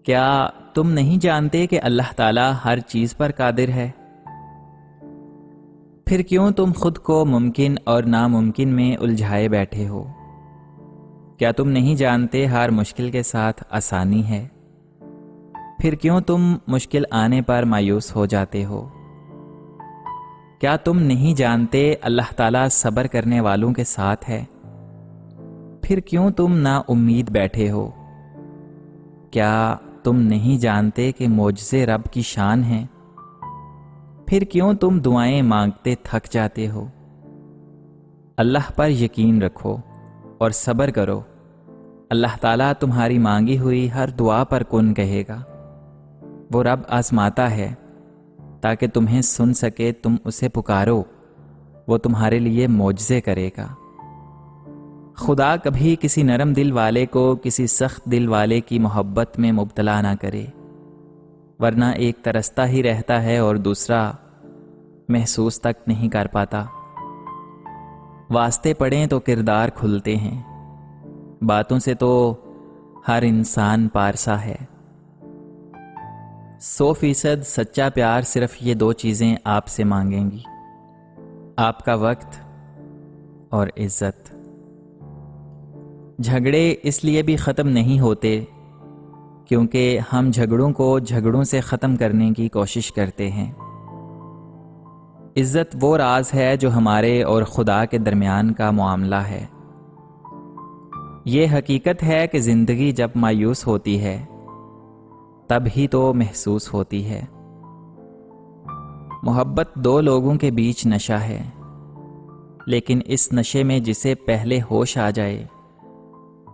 کیا تم نہیں جانتے کہ اللہ تعالیٰ ہر چیز پر قادر ہے؟ پھر کیوں تم خود کو ممکن اور ناممکن میں الجھائے بیٹھے ہو؟ کیا تم نہیں جانتے ہر مشکل کے ساتھ آسانی ہے؟ پھر کیوں تم مشکل آنے پر مایوس ہو جاتے ہو؟ کیا تم نہیں جانتے اللہ تعالیٰ صبر کرنے والوں کے ساتھ ہے؟ پھر کیوں تم نا امید بیٹھے ہو؟ کیا تم نہیں جانتے کہ معجزے رب کی شان ہیں؟ پھر کیوں تم دعائیں مانگتے تھک جاتے ہو؟ اللہ پر یقین رکھو اور صبر کرو، اللہ تعالیٰ تمہاری مانگی ہوئی ہر دعا پر کن کہے گا۔ وہ رب آزماتا ہے تاکہ تمہیں سن سکے، تم اسے پکارو، وہ تمہارے لیے معجزے کرے گا۔ خدا کبھی کسی نرم دل والے کو کسی سخت دل والے کی محبت میں مبتلا نہ کرے، ورنہ ایک ترستا ہی رہتا ہے اور دوسرا محسوس تک نہیں کر پاتا۔ واسطے پڑھیں تو کردار کھلتے ہیں، باتوں سے تو ہر انسان پارسا ہے۔ 100% سچا پیار صرف یہ 2 چیزیں آپ سے مانگیں گی، آپ کا وقت اور عزت۔ جھگڑے اس لیے بھی ختم نہیں ہوتے کیونکہ ہم جھگڑوں کو جھگڑوں سے ختم کرنے کی کوشش کرتے ہیں۔ عزت وہ راز ہے جو ہمارے اور خدا کے درمیان کا معاملہ ہے۔ یہ حقیقت ہے کہ زندگی جب مایوس ہوتی ہے تب ہی تو محسوس ہوتی ہے۔ محبت 2 لوگوں کے بیچ نشہ ہے، لیکن اس نشے میں جسے پہلے ہوش آ جائے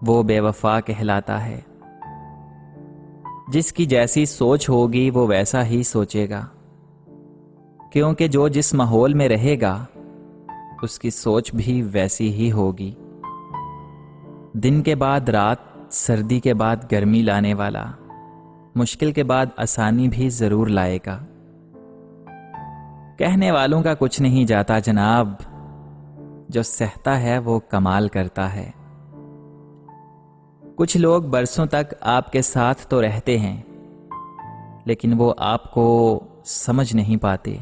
وہ بے وفا کہلاتا ہے۔ جس کی جیسی سوچ ہوگی وہ ویسا ہی سوچے گا، کیونکہ جو جس ماحول میں رہے گا اس کی سوچ بھی ویسی ہی ہوگی۔ دن کے بعد رات، سردی کے بعد گرمی لانے والا مشکل کے بعد آسانی بھی ضرور لائے گا۔ کہنے والوں کا کچھ نہیں جاتا جناب، جو سہتا ہے وہ کمال کرتا ہے۔ کچھ لوگ برسوں تک آپ کے ساتھ تو رہتے ہیں لیکن وہ آپ کو سمجھ نہیں پاتے۔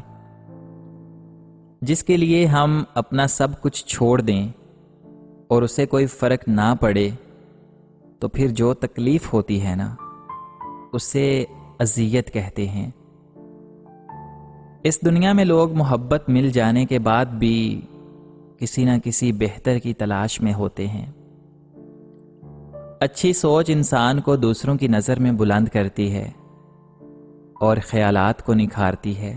جس کے لیے ہم اپنا سب کچھ چھوڑ دیں اور اسے کوئی فرق نہ پڑے تو پھر جو تکلیف ہوتی ہے نا، اسے اذیت کہتے ہیں۔ اس دنیا میں لوگ محبت مل جانے کے بعد بھی کسی نہ کسی بہتر کی تلاش میں ہوتے ہیں۔ اچھی سوچ انسان کو دوسروں کی نظر میں بلند کرتی ہے اور خیالات کو نکھارتی ہے۔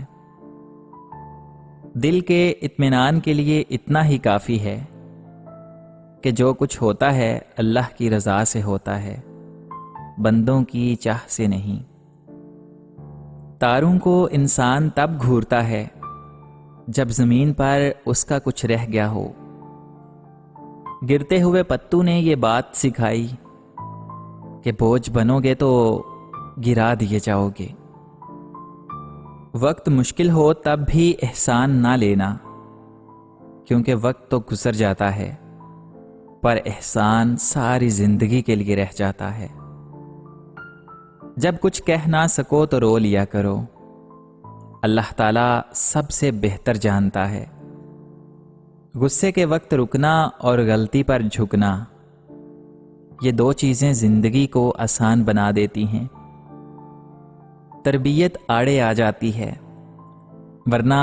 دل کے اطمینان کے لیے اتنا ہی کافی ہے کہ جو کچھ ہوتا ہے اللہ کی رضا سے ہوتا ہے، بندوں کی چاہ سے نہیں۔ تاروں کو انسان تب گھورتا ہے جب زمین پر اس کا کچھ رہ گیا ہو۔ گرتے ہوئے پتوں نے یہ بات سکھائی کہ بوجھ بنو گے تو گرا دیے جاؤ گے۔ وقت مشکل ہو تب بھی احسان نہ لینا، کیونکہ وقت تو گزر جاتا ہے پر احسان ساری زندگی کے لیے رہ جاتا ہے۔ جب کچھ کہہ نہ سکو تو رو لیا کرو، اللہ تعالیٰ سب سے بہتر جانتا ہے۔ غصے کے وقت رکنا اور غلطی پر جھکنا، یہ 2 چیزیں زندگی کو آسان بنا دیتی ہیں۔ تربیت آڑے آ جاتی ہے، ورنہ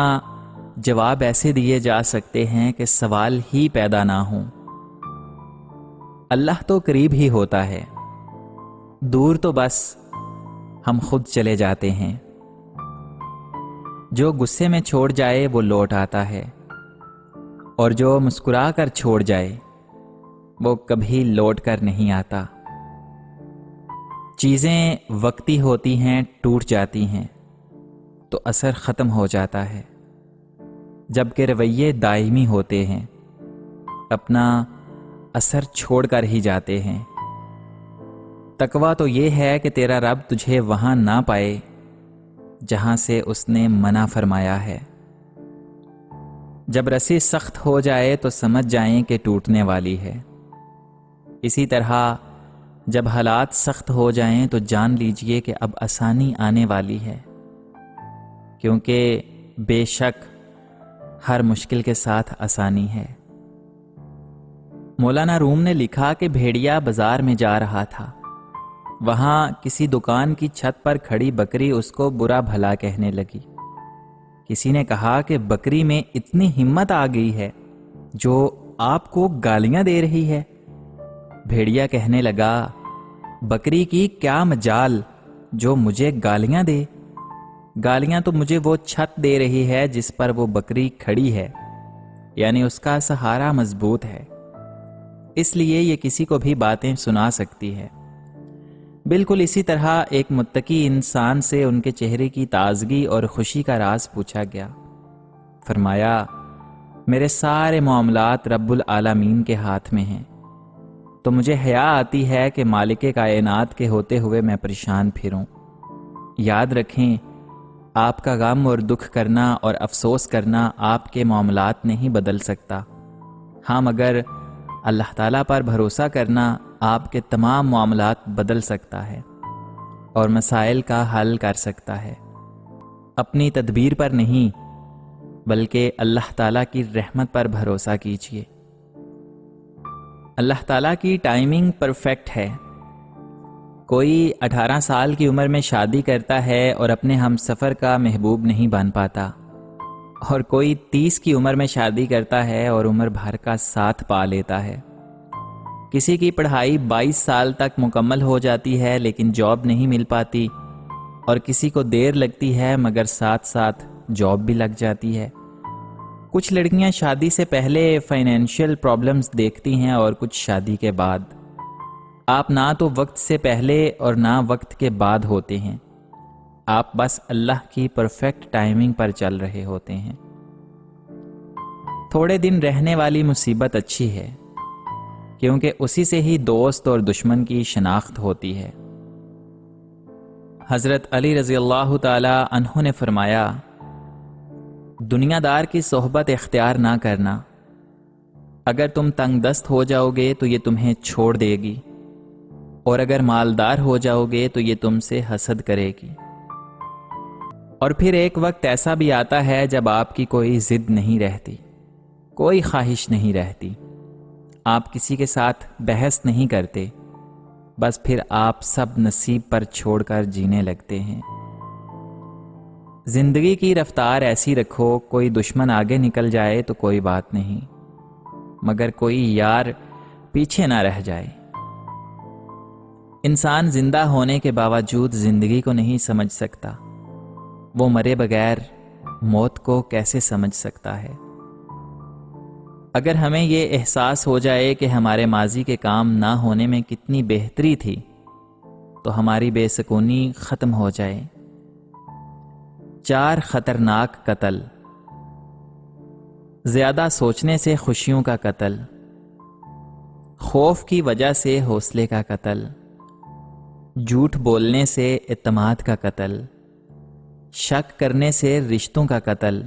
جواب ایسے دیے جا سکتے ہیں کہ سوال ہی پیدا نہ ہوں۔ اللہ تو قریب ہی ہوتا ہے، دور تو بس ہم خود چلے جاتے ہیں۔ جو غصے میں چھوڑ جائے وہ لوٹ آتا ہے، اور جو مسکرا کر چھوڑ جائے وہ کبھی لوٹ کر نہیں آتا۔ چیزیں وقتی ہوتی ہیں، ٹوٹ جاتی ہیں تو اثر ختم ہو جاتا ہے، جبکہ رویے دائمی ہوتے ہیں، اپنا اثر چھوڑ کر ہی جاتے ہیں۔ تقویٰ تو یہ ہے کہ تیرا رب تجھے وہاں نہ پائے جہاں سے اس نے منع فرمایا ہے۔ جب رسی سخت ہو جائے تو سمجھ جائیں کہ ٹوٹنے والی ہے۔ اسی طرح جب حالات سخت ہو جائیں تو جان لیجئے کہ اب آسانی آنے والی ہے، کیونکہ بے شک ہر مشکل کے ساتھ آسانی ہے۔ مولانا روم نے لکھا کہ بھیڑیا بازار میں جا رہا تھا۔ وہاں کسی دکان کی چھت پر کھڑی بکری اس کو برا بھلا کہنے لگی۔ کسی نے کہا کہ بکری میں اتنی ہمت آ گئی ہے جو آپ کو گالیاں دے رہی ہے۔ بھیڑیا کہنے لگا، بکری کی کیا مجال جو مجھے گالیاں دے؟ گالیاں تو مجھے وہ چھت دے رہی ہے جس پر وہ بکری کھڑی ہے، یعنی اس کا سہارا مضبوط ہے، اس لیے یہ کسی کو بھی باتیں سنا سکتی ہے۔ بالکل اسی طرح ایک متقی انسان سے ان کے چہرے کی تازگی اور خوشی کا راز پوچھا گیا۔ فرمایا، میرے سارے معاملات رب العالمین کے ہاتھ میں ہیں، تو مجھے حیا آتی ہے کہ مالک کائنات کے ہوتے ہوئے میں پریشان پھروں۔ یاد رکھیں، آپ کا غم اور دکھ کرنا اور افسوس کرنا آپ کے معاملات نہیں بدل سکتا، ہاں مگر اللہ تعالیٰ پر بھروسہ کرنا آپ کے تمام معاملات بدل سکتا ہے اور مسائل کا حل کر سکتا ہے۔ اپنی تدبیر پر نہیں بلکہ اللہ تعالیٰ کی رحمت پر بھروسہ کیجیے۔ اللہ تعالیٰ کی ٹائمنگ پرفیکٹ ہے۔ کوئی 18 سال کی عمر میں شادی کرتا ہے اور اپنے ہم سفر کا محبوب نہیں بن پاتا، اور کوئی 30 کی عمر میں شادی کرتا ہے اور عمر بھر کا ساتھ پا لیتا ہے۔ کسی کی پڑھائی 22 سال تک مکمل ہو جاتی ہے لیکن جاب نہیں مل پاتی، اور کسی کو دیر لگتی ہے مگر ساتھ ساتھ جاب بھی لگ جاتی ہے۔ کچھ لڑکیاں شادی سے پہلے فائنینشیل پرابلمز دیکھتی ہیں اور کچھ شادی کے بعد۔ آپ نہ تو وقت سے پہلے اور نہ وقت کے بعد ہوتے ہیں، آپ بس اللہ کی پرفیکٹ ٹائمنگ پر چل رہے ہوتے ہیں۔ تھوڑے دن رہنے والی مصیبت اچھی ہے، کیونکہ اسی سے ہی دوست اور دشمن کی شناخت ہوتی ہے۔ حضرت علی رضی اللہ تعالی عنہ نے فرمایا، دنیا دار کی صحبت اختیار نہ کرنا، اگر تم تنگ دست ہو جاؤ گے تو یہ تمہیں چھوڑ دے گی، اور اگر مالدار ہو جاؤ گے تو یہ تم سے حسد کرے گی۔ اور پھر ایک وقت ایسا بھی آتا ہے جب آپ کی کوئی ضد نہیں رہتی، کوئی خواہش نہیں رہتی، آپ کسی کے ساتھ بحث نہیں کرتے، بس پھر آپ سب نصیب پر چھوڑ کر جینے لگتے ہیں۔ زندگی کی رفتار ایسی رکھو، کوئی دشمن آگے نکل جائے تو کوئی بات نہیں، مگر کوئی یار پیچھے نہ رہ جائے۔ انسان زندہ ہونے کے باوجود زندگی کو نہیں سمجھ سکتا، وہ مرے بغیر موت کو کیسے سمجھ سکتا ہے؟ اگر ہمیں یہ احساس ہو جائے کہ ہمارے ماضی کے کام نہ ہونے میں کتنی بہتری تھی، تو ہماری بے سکونی ختم ہو جائے۔ 4 خطرناک قتل: زیادہ سوچنے سے خوشیوں کا قتل، خوف کی وجہ سے حوصلے کا قتل، جھوٹ بولنے سے اعتماد کا قتل، شک کرنے سے رشتوں کا قتل